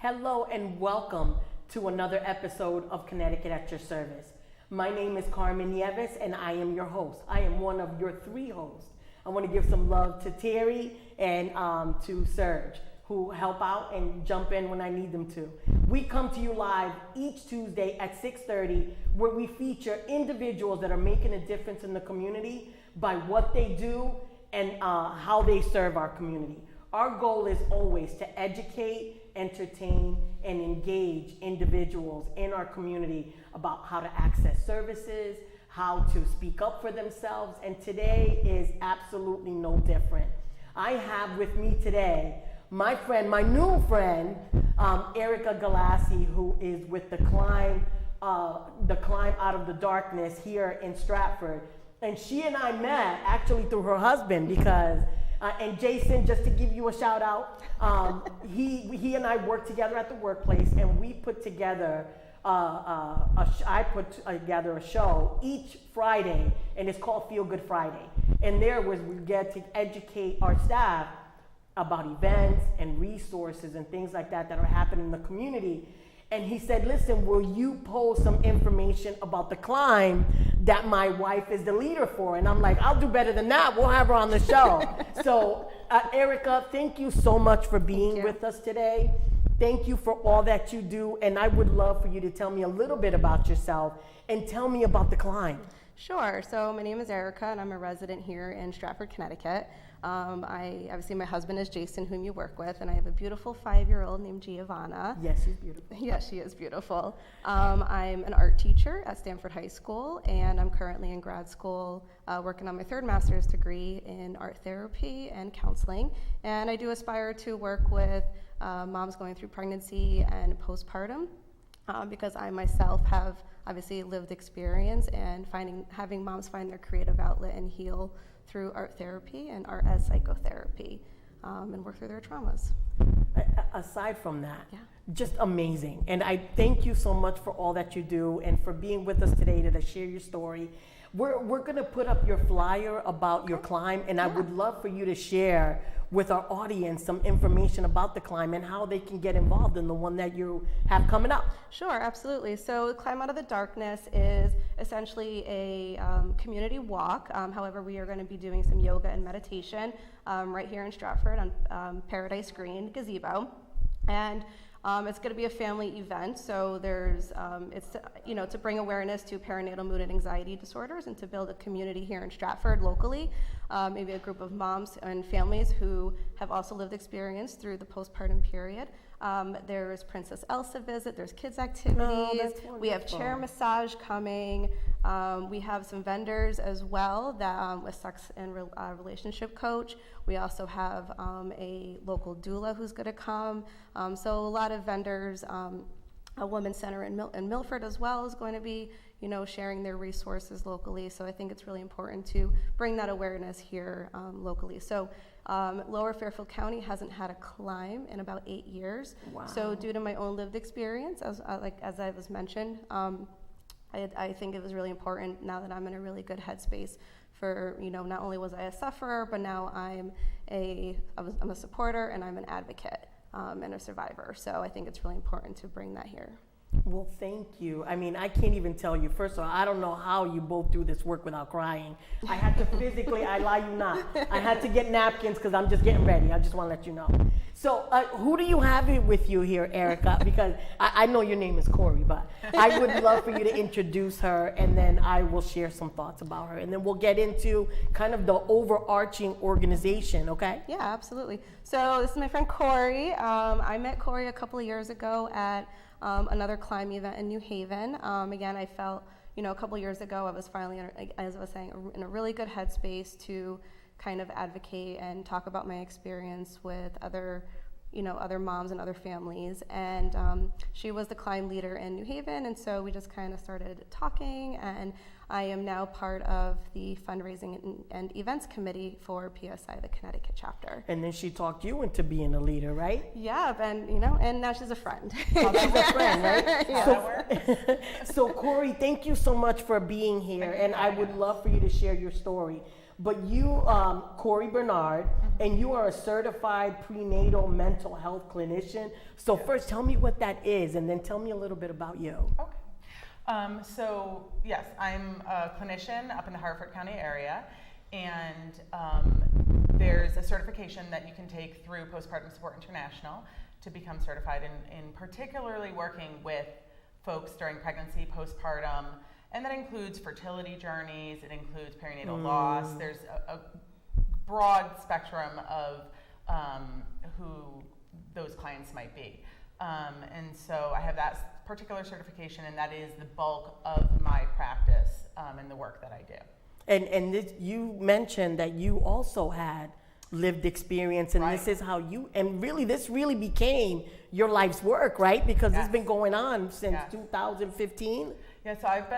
Hello and welcome to another episode of Connecticut at your service. My name is Carmen Nieves and I am your host. I am one of your three hosts. I want to give some love to Terry and to Serge, who help out and jump in when I need them to. We come to you live each Tuesday at 6:30, where we feature individuals that are making a difference in the community by what they do and how they serve our community. Our goal is always to educate, entertain, and engage individuals in our community about how to access services, how to speak up for themselves, and today is absolutely no different. I have with me today my friend, my new friend, Erica Galassi, who is with the Climb Out of the Darkness here in Stratford. And she and I met actually through her husband because, and Jason, just to give you a shout out, he and I worked together at the workplace, and we put together I put together a show each Friday, and it's called Feel Good Friday. And there was we get to educate our staff about events and resources and things like that that are happening in the community. And he said, listen, will you post some information about the climb that my wife is the leader for? And I'm like, I'll do better than that. We'll have her on the show. So Erica, thank you so much for being with us today. Thank you for all that you do. And I would love for you to tell me a little bit about yourself and tell me about the climb. Sure. So my name is Erica, and I'm a resident here in Stratford, Connecticut. Obviously, my husband is Jason, whom you work with, and I have a beautiful 5-year-old named Giovanna. Yes, she's beautiful. Yes, she is beautiful. I'm an art teacher at Stanford High School, and I'm currently in grad school working on my third master's degree in art therapy and counseling. And I do aspire to work with moms going through pregnancy and postpartum because I myself have obviously lived experience and having moms find their creative outlet and heal through art therapy and art as psychotherapy and work through their traumas. Aside from that, just amazing. And I thank you so much for all that you do and for being with us today to share your story. We're going to put up your flyer about your climb, and I would love for you to share with our audience some information about the climb and how they can get involved in the one that you have coming up. Sure, absolutely. So Climb Out of the Darkness is essentially a community walk. However, we are going to be doing some yoga and meditation right here in Stratford on Paradise Green Gazebo. And it's going to be a family event, so there's it's to bring awareness to perinatal mood and anxiety disorders and to build a community here in Stratford locally, maybe a group of moms and families who have also lived experience through the postpartum period. There's Princess Elsa visit, there's kids activities, we have chair massage coming, we have some vendors as well, that a sex and relationship coach. We also have a local doula who's going to come. So a lot of vendors, a women's center in Milford as well is going to be, sharing their resources locally. So I think it's really important to bring that awareness here locally. So Lower Fairfield County hasn't had a climb in about 8 years. Wow. So due to my own lived experience, as I was mentioned, I think it was really important now that I'm in a really good headspace for, not only was I a sufferer, but now I'm a supporter and I'm an advocate and a survivor. So I think it's really important to bring that here. Well, thank you. I mean, I can't even tell you. First of all, I don't know how you both do this work without crying. I had to physically, I lie you not. I had to get napkins because I'm just getting ready. I just want to let you know. So who do you have it with you here, Erica? Because I know your name is Corey, but I would love for you to introduce her, and then I will share some thoughts about her. And then we'll get into kind of the overarching organization, okay? Yeah, absolutely. So this is my friend Corey. I met Corey a couple of years ago at another climb event in New Haven. Again, I felt, a couple years ago, I was finally, as I was saying, in a really good headspace to kind of advocate and talk about my experience with other moms and other families. And she was the climb leader in New Haven, and so we just kind of started talking, and I am now part of the fundraising and events committee for PSI, the Connecticut chapter. And then she talked you into being a leader, right? Yeah, and and now she's a friend. Oh, she's a friend, right? Yeah. So Corey, thank you so much for being here, and I would love for you to share your story. but you, Corey Bernard, and you are a certified prenatal mental health clinician. So first, tell me what that is, and then tell me a little bit about you. Okay. So yes, I'm a clinician up in the Hartford County area, and there's a certification that you can take through Postpartum Support International to become certified in particularly working with folks during pregnancy, postpartum, and that includes fertility journeys, it includes perinatal loss. There's a broad spectrum of who those clients might be. And so I have that particular certification, and that is the bulk of my practice and the work that I do. And this, you mentioned that you also had lived experience, and Right. this is how you, and really this really became your life's work, right? Because Yes. it's been going on since Yes. 2015. Yeah, so I've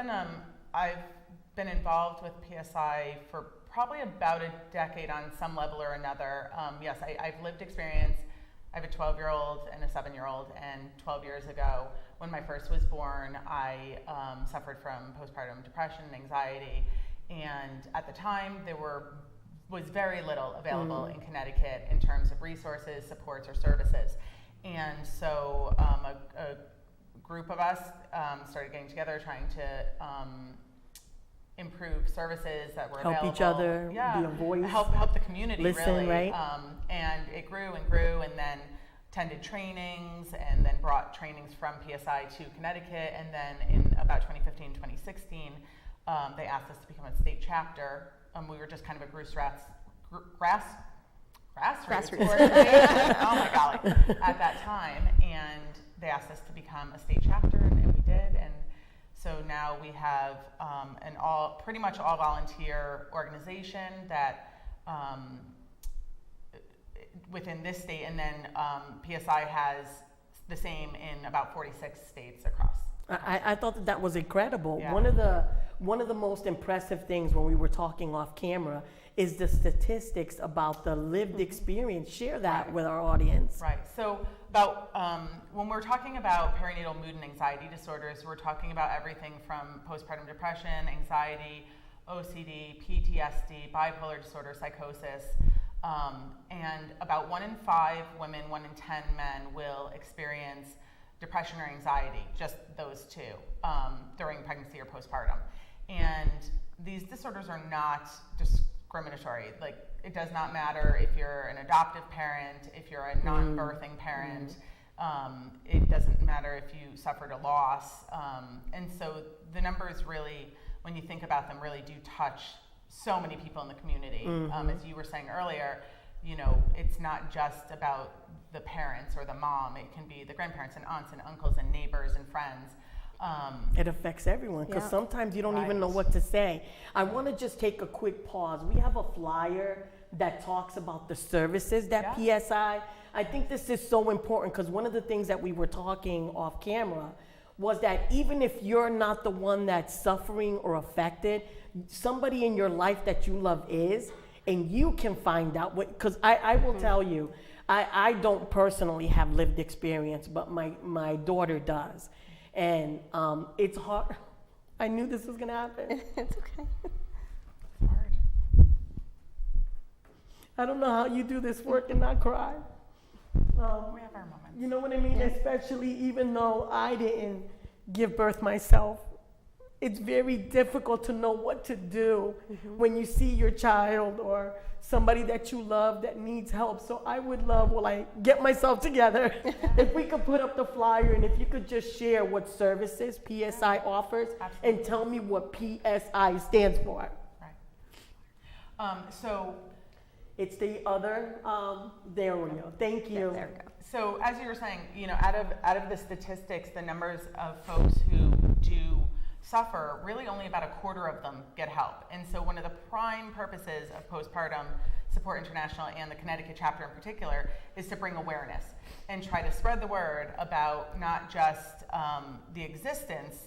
been involved with PSI for probably about a decade on some level or another. Yes, I've lived experience. I have a 12-year-old and a 7-year-old, and 12 years ago, when my first was born, I suffered from postpartum depression and anxiety. And at the time, there was very little available in Connecticut in terms of resources, supports, or services. And so a group of us started getting together, trying to improve services that were available. Help each other, yeah, be a voice. help the community, Listen, really. right? And it grew and grew, and then attended trainings, and then brought trainings from PSI to Connecticut. And then in about 2015, 2016, they asked us to become a state chapter. We were just kind of a grassroots organization, oh my golly, at that time. And they asked us to become a state chapter, and we did. And so now we have an pretty much all volunteer organization that within this state, and then PSI has the same in about 46 states across. I thought that was incredible. Yeah. One of the most impressive things when we were talking off camera is the statistics about the lived experience. Share that Right. with our audience. Right. So about when we're talking about perinatal mood and anxiety disorders, we're talking about everything from postpartum depression, anxiety, OCD, PTSD, bipolar disorder, psychosis, and about 1 in 5 women, 1 in 10 men will experience depression or anxiety, just those two, during pregnancy or postpartum. And these disorders are not discriminatory. Like, it does not matter if you're an adoptive parent, if you're a non-birthing parent, it doesn't matter if you suffered a loss. And so the numbers really, when you think about them, really do touch so many people in the community. As you were saying earlier, you know, it's not just about the parents or the mom. It can be the grandparents and aunts and uncles and neighbors and friends. It affects everyone, because Yeah. sometimes you don't Right. even know what to say. I want to just take a quick pause. We have a flyer that talks about the services that Yeah. I think this is so important, because one of the things that we were talking off camera was that even if you're not the one that's suffering or affected, somebody in your life that you love is, and you can find out what, because I will tell you, I don't personally have lived experience, but my daughter does. And it's hard. I knew this was going to happen. It's okay. It's hard. I don't know how you do this work and not cry. We have our moments. You know what I mean? Especially even though I didn't give birth myself. It's very difficult to know what to do when you see your child or somebody that you love that needs help. So I would love, while I get myself together, if we could put up the flyer, and if you could just share what services PSI offers. Absolutely. And tell me what PSI stands for. Right. So It's the other, there we go. Thank you. There we go. So as you were saying, you know, out of the statistics, the numbers of folks who do suffer, really only about a quarter of them get help. And so one of the prime purposes of Postpartum Support International, and the Connecticut chapter in particular, is to bring awareness and try to spread the word about not just the existence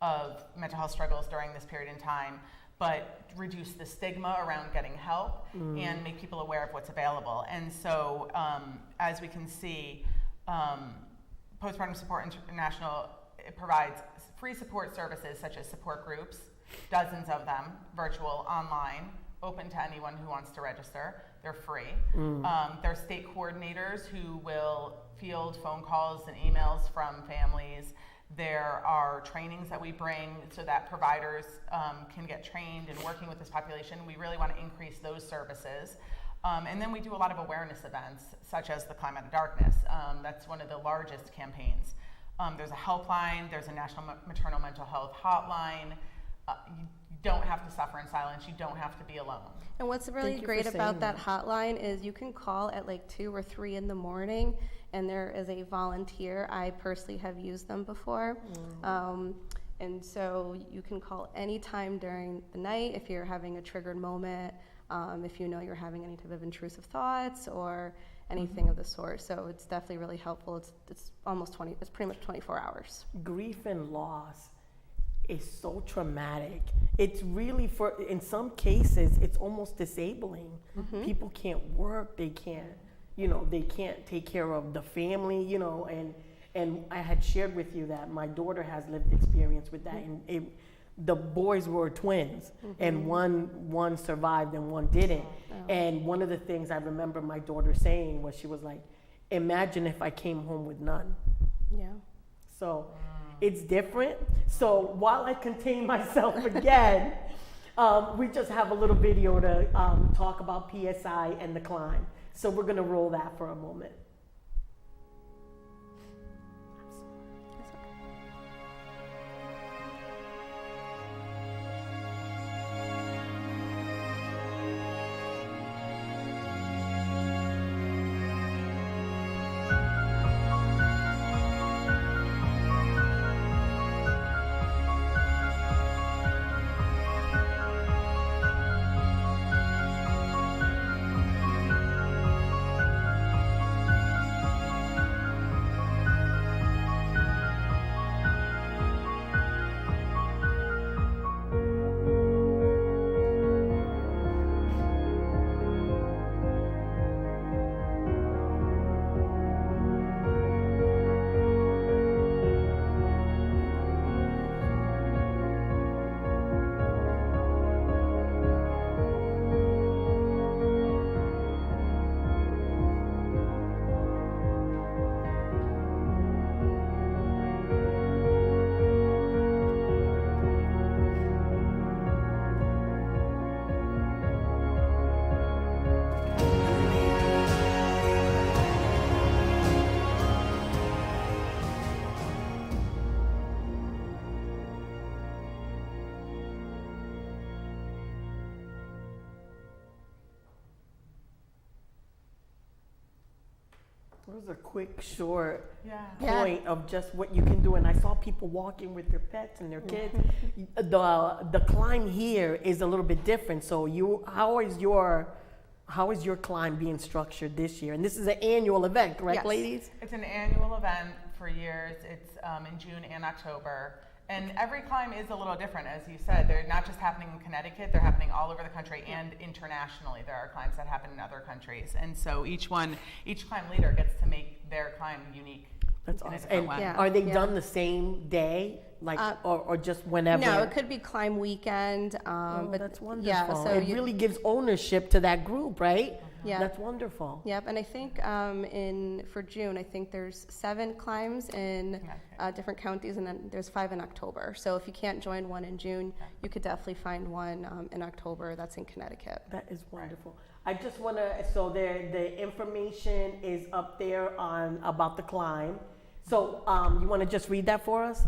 of mental health struggles during this period in time, but reduce the stigma around getting help and make people aware of what's available. And so as we can see, Postpartum Support International, it provides free support services such as support groups, dozens of them, virtual, online, open to anyone who wants to register. They're free. There's state coordinators who will field phone calls and emails from families. There are trainings that we bring so that providers can get trained in working with this population. We really want to increase those services. And then we do a lot of awareness events, such as the Climb Out of Darkness. That's one of the largest campaigns. There's a helpline, there's a National Maternal Mental Health Hotline. You don't have to suffer in silence, you don't have to be alone. And what's really great about that hotline is you can call at like 2 or 3 in the morning, and there is a volunteer. I personally have used them before. And so you can call anytime during the night if you're having a triggered moment, if you know you're having any type of intrusive thoughts or anything of the sort. So it's definitely really helpful. It's pretty much 24 hours. Grief and loss is so traumatic. It's really in some cases, it's almost disabling. People can't work, they can't take care of the family, and I had shared with you that my daughter has lived experience with that, and the boys were twins, and one survived and one didn't. And one of the things I remember my daughter saying was, she was like, imagine if I came home with none. Yeah. So it's different. So while I contain myself again, we just have a little video to talk about PSI and the climb. So we're gonna roll that for a moment. It was a quick, short point of just what you can do. And I saw people walking with their pets and their kids. The climb here is a little bit different. So how is your climb being structured this year? And this is an annual event, correct, ladies? It's an annual event for years. It's in June and October. And every climb is a little different, as you said. They're not just happening in Connecticut, they're happening all over the country and internationally. There are climbs that happen in other countries. And so each climb leader gets to make their climb unique. That's awesome. And are they done the same day, or just whenever? No, it could be climb weekend. But that's wonderful. Yeah, so it really gives ownership to that group, right? Yeah. That's wonderful. Yep, and I think for June, I think there's 7 climbs in different counties, and then there's 5 in October. So if you can't join one in June, you could definitely find one in October that's in Connecticut. That is wonderful. I just want to, so the information is up there about the climb. So you want to just read that for us?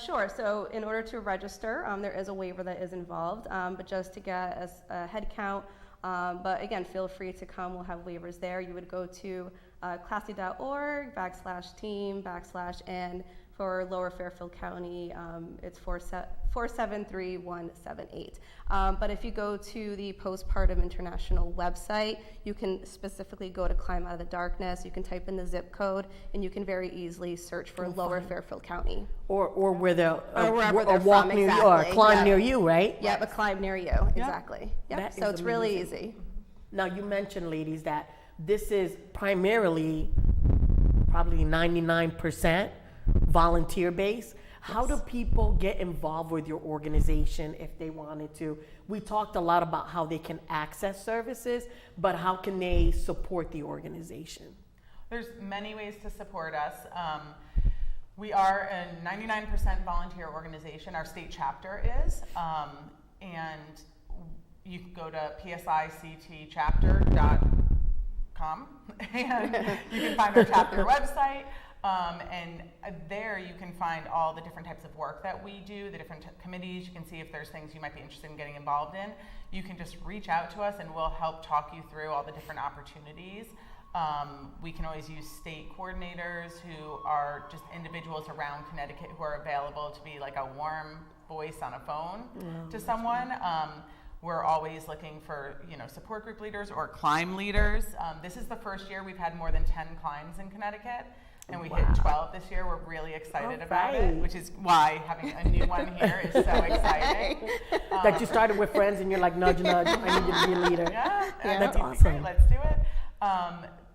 Sure. So in order to register, there is a waiver that is involved, but just to get a head count. But again, feel free to come. We'll have waivers there. You would go to classy.org/team/and for Lower Fairfield County, it's 473178. But if you go to the Postpartum International website, you can specifically go to Climb Out of the Darkness. You can type in the zip code, and you can very easily search for Lower Fairfield County. Or where they're wherever they're walk from, near you, exactly. or climb near you, right? Yep, a climb near you, exactly. Yep. So it's really easy. Now you mentioned, ladies, that this is primarily probably 99% volunteer based. How do people get involved with your organization if they wanted to? We talked a lot about how they can access services, but how can they support the organization? There's many ways to support us. We are a 99% volunteer organization. Our state chapter is, and you can go to psictchapter.com and you can find our chapter website. And there you can find all the different types of work that we do, the different committees. You can see if there's things you might be interested in getting involved in. You can just reach out to us and we'll help talk you through all the different opportunities. We can always use state coordinators who are just individuals around Connecticut who are available to be like a warm voice on a phone to someone. We're always looking for, support group leaders or climb leaders. This is the first year we've had more than 10 climbs in Connecticut. And we hit 12 this year. We're really excited about it, which is why having a new one here is so exciting. That you started with friends and you're like, nudge, nudge, I need you to be a leader. Yeah, that's awesome. Let's do it.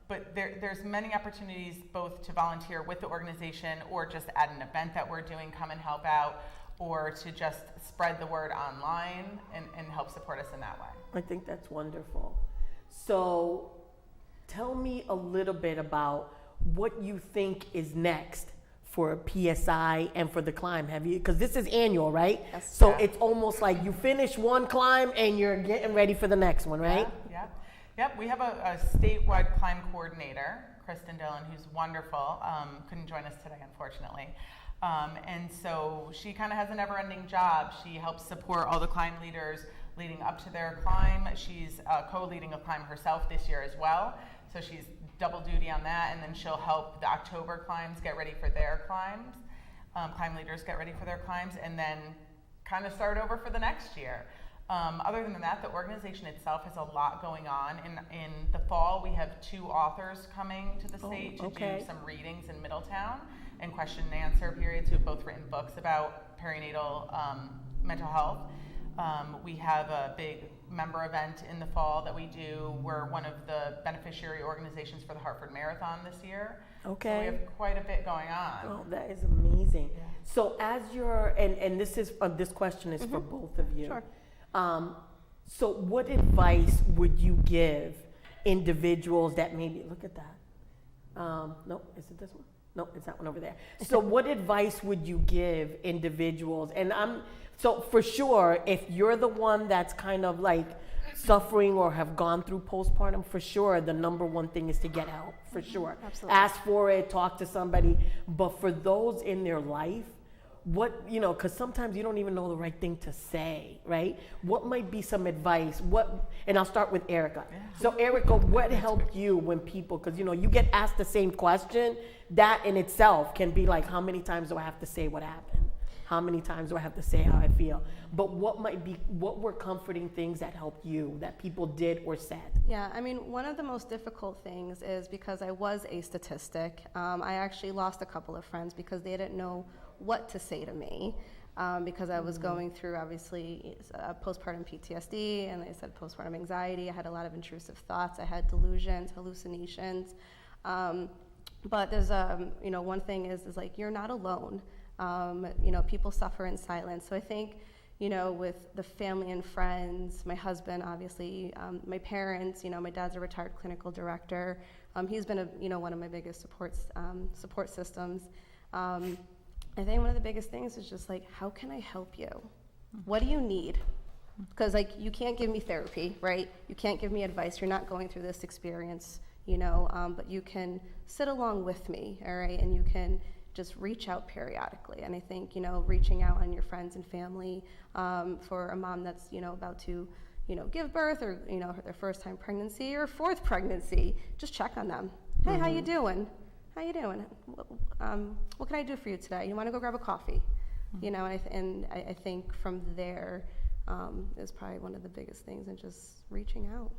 But there's many opportunities both to volunteer with the organization or just at an event that we're doing, come and help out, or to just spread the word online and help support us in that way. I think that's wonderful. So tell me a little bit about what you think is next for PSI and for the climb. Have you, because this is annual, right? Yes. So it's almost like you finish one climb and you're getting ready for the next one, right? Yeah. Yep. We have a statewide climb coordinator, Kristen Dillon, who's wonderful. Couldn't join us today, unfortunately. And so she kind of has a never-ending job. She helps support all the climb leaders leading up to their climb. She's co-leading a climb herself this year as well. So she's double duty on that, and then she'll help the October climbs get ready for their climbs, climb leaders get ready for their climbs, and then kind of start over for the next year. Other than that, the organization itself has a lot going on. In the fall, we have 2 authors coming to the state to do some readings in Middletown and question and answer periods who have both written books about perinatal mental health. We have a big member event in the fall that we do. We're one of the beneficiary organizations for the Hartford Marathon this year. Okay. So we have quite a bit going on. Oh, that is amazing. Yeah. So as you're, and this is this question is for both of you. Sure. So what advice would you give individuals that maybe, look at that. No, is it this one? No, it's that one over there. So what advice would you give individuals? And so for sure, if you're the one that's kind of like suffering or have gone through postpartum, for sure, the number one thing is to get help, for sure. Absolutely. Ask for it, talk to somebody. But for those in their life, what, because sometimes you don't even know the right thing to say, right? What might be some advice? And I'll start with Erica. Yeah. So Erica, what helped you when people, because you get asked the same question, that in itself can be like, how many times do I have to say what happened? How many times do I have to say how I feel? But what were comforting things that helped you, that people did or said? Yeah, I mean, one of the most difficult things is because I was a statistic, I actually lost a couple of friends because they didn't know what to say to me, because I was going through, obviously, postpartum PTSD, and like I said, postpartum anxiety. I had a lot of intrusive thoughts. I had delusions, hallucinations. But there's, one thing is like, you're not alone. People suffer in silence. So I think, with the family and friends, my husband, obviously, my parents, my dad's a retired clinical director. He's been one of my biggest support systems. I think one of the biggest things is just like, how can I help you? What do you need? Because you can't give me therapy, right? You can't give me advice. You're not going through this experience, but you can sit along with me, all right? And you can just reach out periodically. And I think, reaching out on your friends and family, for a mom that's, about to, give birth or, their first time pregnancy or 4th pregnancy, just check on them. Hey, how you doing? How you doing? What can I do for you today? You want to go grab a coffee? And I think from there is probably one of the biggest things, and just reaching out.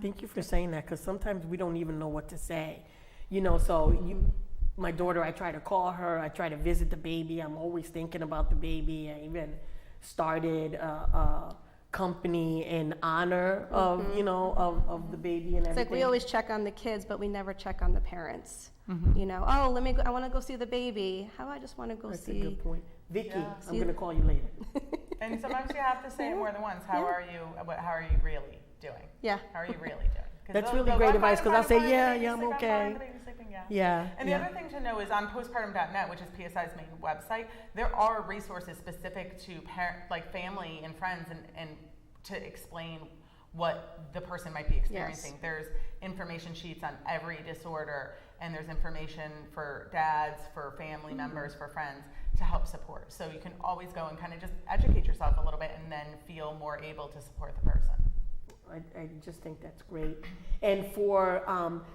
Thank you for saying that, because sometimes we don't even know what to say. My daughter, I try to call her, I try to visit the baby. I'm always thinking about the baby. I even started a company in honor of, of the baby and everything. It's like we always check on the kids, but we never check on the parents. I want to go see the baby. How I just want to go see. That's a good point. Vicky, Yeah. I'm going to call you later. And sometimes you have to say it more than once. How are you really doing? Yeah. How are you really doing? That's really great advice, because I'll say, yeah, I'm okay. Yeah. And the other thing to know is on postpartum.net, which is PSI's main website, there are resources specific to family and friends and to explain what the person might be experiencing. Yes. There's information sheets on every disorder, and there's information for dads, for family members, for friends to help support. So you can always go and kind of just educate yourself a little bit and then feel more able to support the person. I just think that's great. And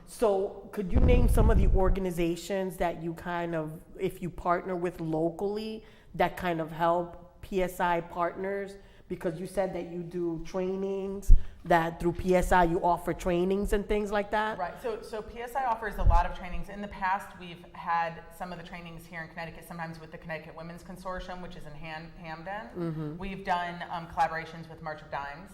so could you name some of the organizations that you kind of, if you partner with locally, that kind of help PSI partners? Because you said that you do trainings, that through PSI you offer trainings and things like that? Right, so PSI offers a lot of trainings. In the past, we've had some of the trainings here in Connecticut, sometimes with the Connecticut Women's Consortium, which is in Hamden. Mm-hmm. We've done collaborations with March of Dimes.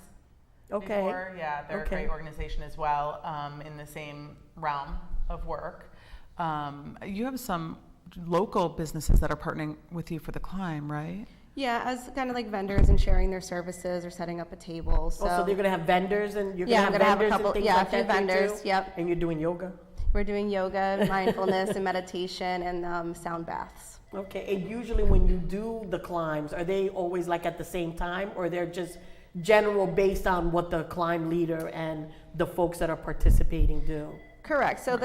Okay. Before. Yeah, they're a great organization as well, in the same realm of work. You have some local businesses that are partnering with you for the climb, right? Yeah, as kind of like vendors and sharing their services or setting up a table. So, so they're going to have vendors and you're going I'm to gonna have vendors have a couple, and things yeah, like a few that vendors. too? Yep. And you're doing yoga? We're doing yoga, mindfulness, and meditation, and sound baths. Okay, and usually when you do the climbs, are they always like at the same time, or they're just general based on what the climb leader and the folks that are participating do? Correct. So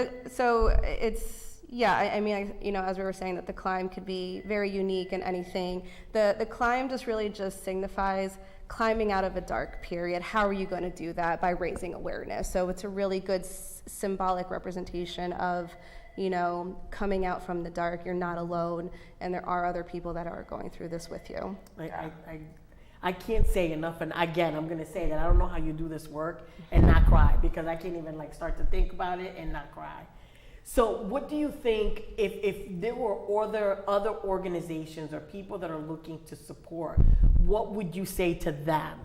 it's, yeah, I mean, as we were saying, that the climb could be very unique in anything. The climb just signifies climbing out of a dark period. How are you going to do that? By raising awareness. So it's a really good symbolic representation of, coming out from the dark. You're not alone, and there are other people that are going through this with you. I can't say enough, and again, I'm going to say that I don't know how you do this work and not cry, because I can't even start to think about it and not cry. So what do you think, if there were other organizations or people that are looking to support, what would you say to them,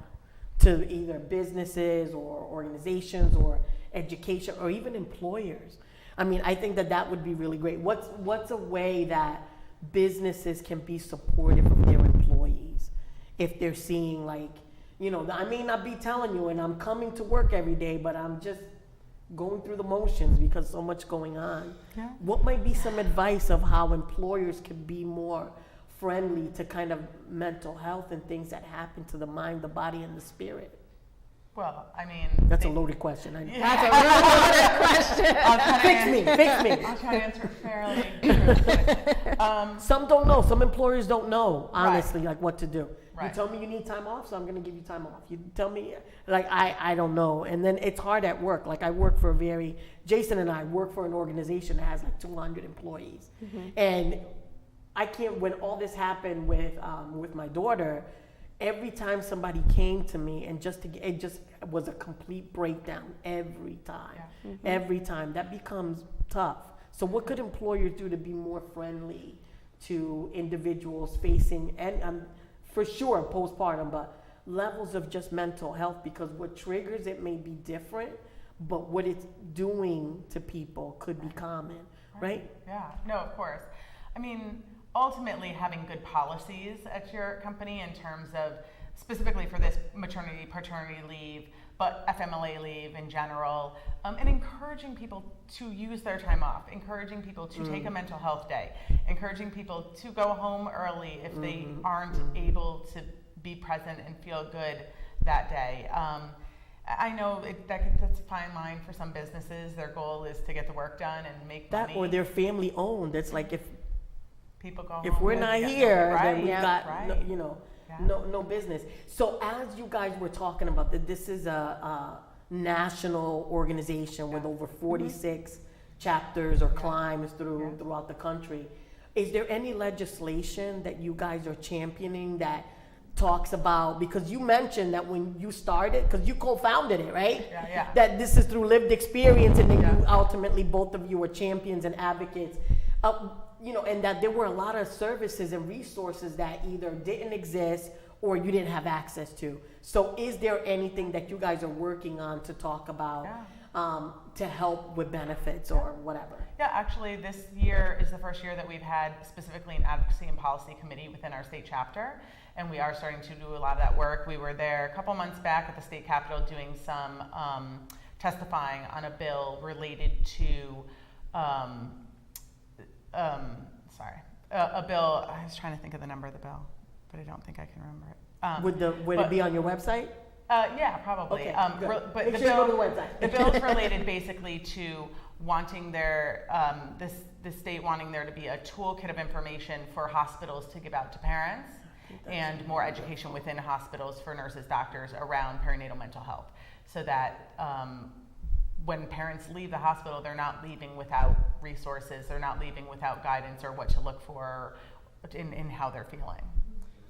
to either businesses or organizations or education or even employers? I mean, I think that would be really great. What's a way that businesses can be supportive of their employees if they're seeing I may not be telling you and I'm coming to work every day, but I'm just going through the motions because so much going on. Yeah. What might be some advice of how employers can be more friendly to kind of mental health and things that happen to the mind, the body, and the spirit? Well, I mean... That's a loaded question. I know. Yeah. That's a Fix really loaded question. me. I'll try to answer it fairly. Some don't know. Some employers don't know, honestly, what to do. Right. You tell me you need time off, so I'm going to give you time off. You tell me, I don't know. And then it's hard at work. I work for Jason and I work for an organization that has 200 employees. Mm-hmm. And I can't, when all this happened with my daughter, every time somebody came to me and it just was a complete breakdown every time. Yeah. Mm-hmm. Every time. That becomes tough. So what could employers do to be more friendly to individuals facing, and for sure postpartum, but levels of just mental health, because what triggers it may be different, but what it's doing to people could be common, right? Yeah, no, of course. I mean, ultimately having good policies at your company in terms of, specifically for this maternity, paternity leave, but FMLA leave in general, and encouraging people to use their time off, encouraging people to take a mental health day, encouraging people to go home early if they aren't able to be present and feel good that day. I know that's a fine line for some businesses. Their goal is to get the work done and make money. Or they're family owned. It's like if people go if home we're not here, then we've got right. no business. So as you guys were talking about that, this is a national organization with over 46 chapters or climbs throughout the country. Is there any legislation that you guys are championing that talks about, because you mentioned that when you started, because you co-founded it, right? Yeah. That this is through lived experience, and then you ultimately, both of you were champions and advocates. And that there were a lot of services and resources that either didn't exist or you didn't have access to. So is there anything that you guys are working on to talk about to help with benefits or whatever? Yeah, actually, this year is the first year that we've had specifically an advocacy and policy committee within our state chapter, and we are starting to do a lot of that work. We were there a couple months back at the state capitol doing some testifying on a bill related to, a bill, I was trying to think of the number of the bill, but I don't think I can remember it. Would it be on your website? Yeah, probably. Okay, good. But Make the sure you go bill, to the website. the bill is related basically to wanting their, the state wanting there to be a toolkit of information for hospitals to give out to parents and more education within hospitals for nurses, doctors around perinatal mental health, so that when parents leave the hospital, they're not leaving without resources, they're not leaving without guidance or what to look for in how they're feeling.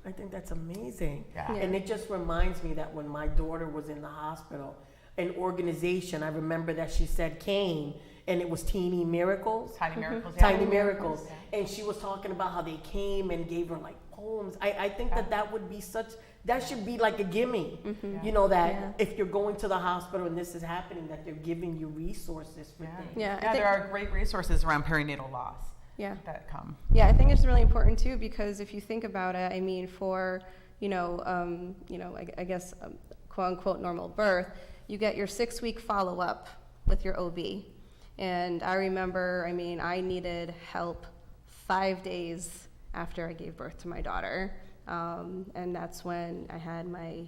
I think that's amazing. Yeah. And it just reminds me that when my daughter was in the hospital, an organization, I remember that she said came, and it was Teeny Miracles. Tiny Miracles. Tiny Miracles. And she was talking about how they came and gave her like poems. I think that would be that should be like a gimme. You know, that if you're going to the hospital and this is happening, that they're giving you resources for things. Yeah, There are great resources around perinatal loss. Yeah. That come. Yeah, I think it's really important too, because if you think about it, I mean, for, I guess, quote unquote normal birth, you get your 6-week follow-up with your OB. And I remember, I needed help 5 days after I gave birth to my daughter. And that's when I had my,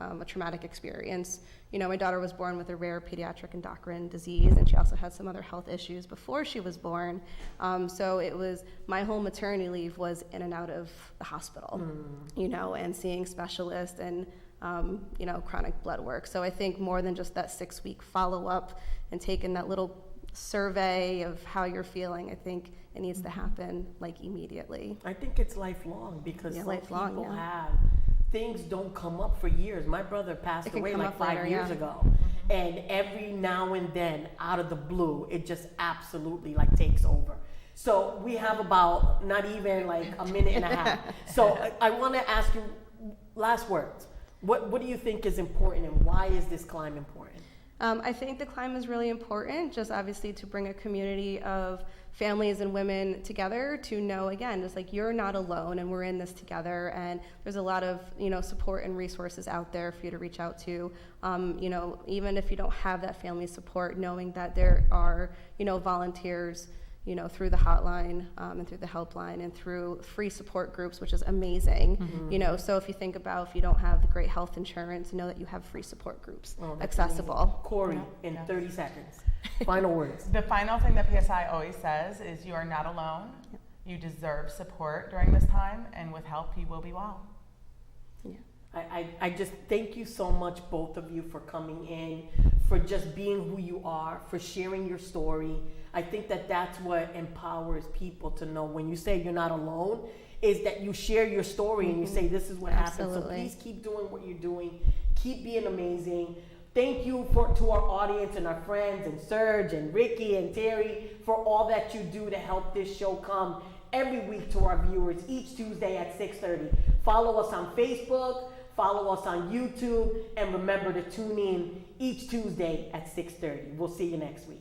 a traumatic experience. My daughter was born with a rare pediatric endocrine disease, and she also had some other health issues before she was born. So it was, my whole maternity leave was in and out of the hospital, and seeing specialists and, chronic blood work. So I think more than just that 6-week follow-up and taking that little survey of how you're feeling, I think it needs to happen like immediately. I think it's lifelong, because some lifelong, people yeah. have things don't come up for years. My brother passed away like 5 years ago, and every now and then, out of the blue, it just absolutely like takes over. So we have about not even like a minute and a half. So I want to ask you last words. What do you think is important, and why is this climb important? I think the climb is really important, just obviously to bring a community of families and women together to know, again, just like you're not alone and we're in this together, and there's a lot of, support and resources out there for you to reach out to. Even if you don't have that family support, knowing that there are, volunteers, through the hotline and through the helpline and through free support groups, which is amazing. So if you think about, if you don't have the great health insurance, know that you have free support groups accessible. Amazing. Corey, in 30 seconds, final words. The final thing that PSI always says is you are not alone. You deserve support during this time, and with help, you will be well. I just thank you so much, both of you, for coming in, for just being who you are, for sharing your story. I think that that's what empowers people to know when you say you're not alone, is that you share your story and you say this is what happened. So please keep doing what you're doing. Keep being amazing. Thank you to our audience and our friends and Serge and Ricky and Terry for all that you do to help this show come every week to our viewers each Tuesday at 6:30. Follow us on Facebook, follow us on YouTube, and remember to tune in each Tuesday at 6:30. We'll see you next week.